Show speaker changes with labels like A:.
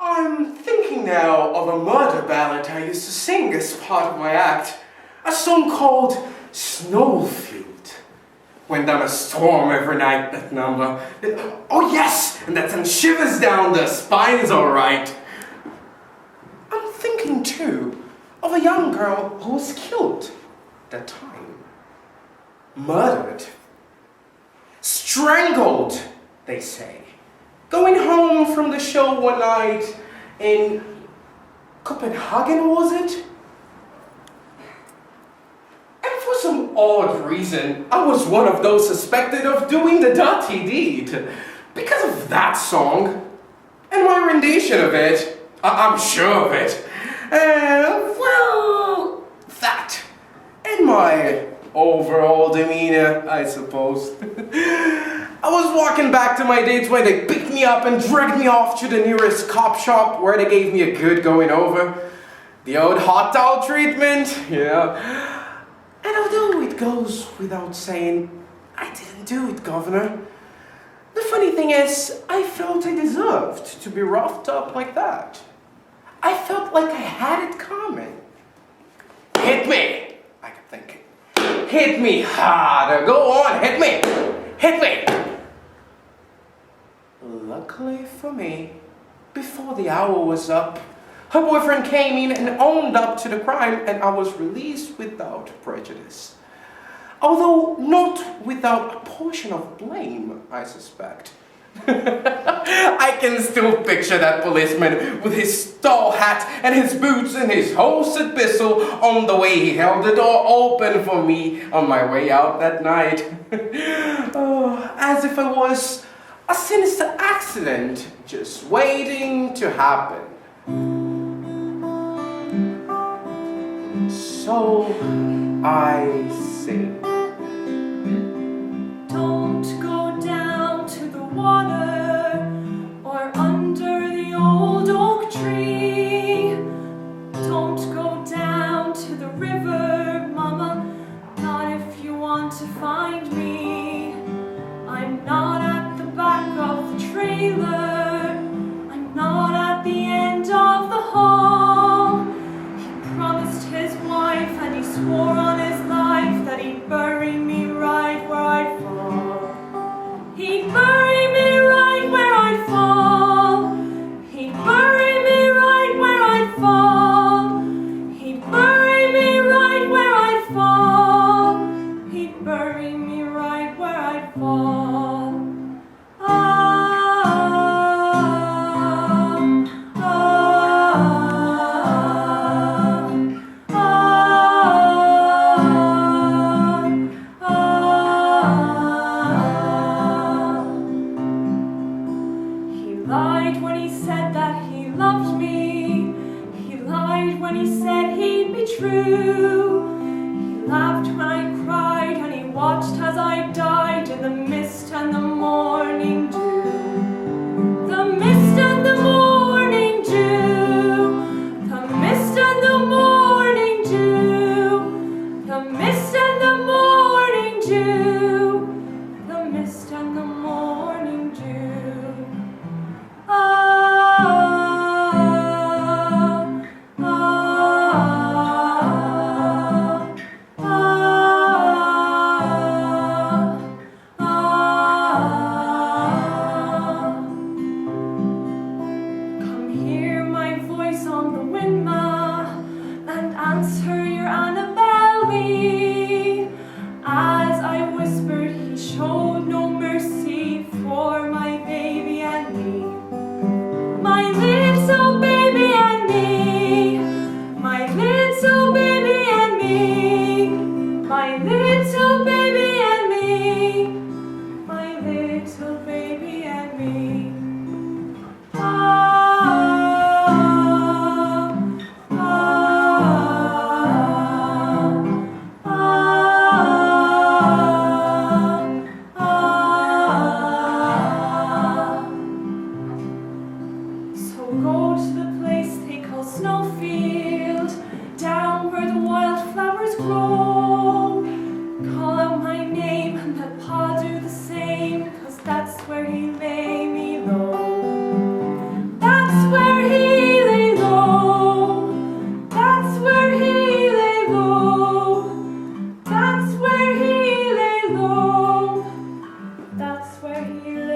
A: I'm thinking now of a murder ballad I used to sing as part of my act. A song called Snowfield. Went down a storm every night, that number. Oh yes! And that sent shivers down the spines, alright. I'm thinking too of a young girl who was killed that time. Murdered. Strangled, they say. Going home from the show one night in Copenhagen, was it? And for some odd reason, I was one of those suspected of doing the dirty deed. Because of that song, and my rendition of it, I'm sure of it. Well, that, and my overall demeanor, I suppose. I was walking back to my dates when they picked me up and dragged me off to the nearest cop shop where they gave me a good going over. The old hot towel treatment, yeah. And although it goes without saying, I didn't do it, Governor. The funny thing is, I felt I deserved to be roughed up like that. I felt like I had it coming. Hit me, I kept thinking. Hit me harder, go on, hit me, hit me. Luckily for me, before the hour was up, her boyfriend came in and owned up to the crime, and I was released without prejudice. Although not without a portion of blame, I suspect. I can still picture that policeman with his tall hat and his boots and his hosted pistol on the way he held the door open for me on my way out that night. Oh, as if it was a sinister accident just waiting to happen. So I sing.
B: Don't go down to the water or under the old oak tree. Don't go down to the river, Mama, not if you want to find me. I'm not at the back of the trailer. I'm not at the end of the hall. He promised his wife and he swore on his life that he'd bury me right where I'd fall. He'd bury me right where I'd fall. He'd bury me right where I'd fall. He'd bury me right where I'd fall. He'd bury me right where I'd fall. True. He laughed when I cried and he watched as I died in the mist and the morning dew. The mist and the morning dew. The mist and the morning dew. The mist and the morning dew. The mist and the morning dew. As I whispered, he showed no mercy. where he